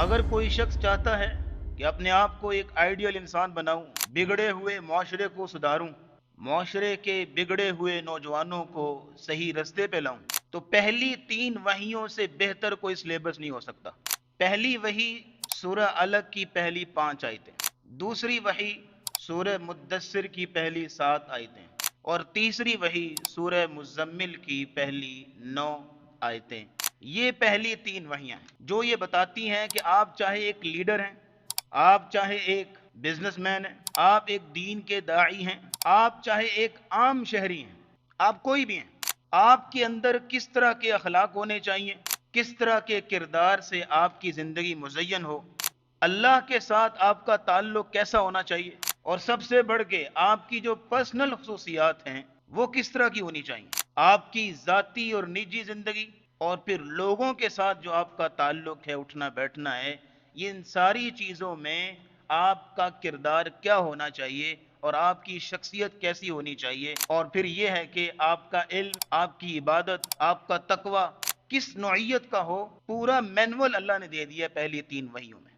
اگر کوئی شخص چاہتا ہے کہ اپنے آپ کو ایک آئیڈیل انسان بناؤں، بگڑے ہوئے معاشرے کو سدھاروں، معاشرے کے بگڑے ہوئے نوجوانوں کو صحیح رستے پہ لاؤں، تو پہلی 3 وحیوں سے بہتر کوئی سلیبس نہیں ہو سکتا۔ پہلی وحی سورہ الگ کی پہلی 5 آیتیں، دوسری وحی سورہ مدثر کی پہلی 7 آیتیں، اور تیسری وحی سورہ مزمل کی پہلی 9 آیتیں۔ یہ پہلی 3 وحیاں ہیں جو یہ بتاتی ہیں کہ آپ چاہے ایک لیڈر ہیں، آپ چاہے ایک بزنس مین ہیں، آپ ایک دین کے داعی ہیں، آپ چاہے ایک عام شہری ہیں، آپ کوئی بھی ہیں، آپ کے اندر کس طرح کے اخلاق ہونے چاہیے، کس طرح کے کردار سے آپ کی زندگی مزین ہو، اللہ کے ساتھ آپ کا تعلق کیسا ہونا چاہیے، اور سب سے بڑھ کے آپ کی جو پرسنل خصوصیات ہیں وہ کس طرح کی ہونی چاہیے، آپ کی ذاتی اور نجی زندگی، اور پھر لوگوں کے ساتھ جو آپ کا تعلق ہے، اٹھنا بیٹھنا ہے، یہ ان ساری چیزوں میں آپ کا کردار کیا ہونا چاہیے اور آپ کی شخصیت کیسی ہونی چاہیے، اور پھر یہ ہے کہ آپ کا علم، آپ کی عبادت، آپ کا تقوی کس نوعیت کا ہو، پورا مینول اللہ نے دے دیا پہلی 3 وحیوں میں۔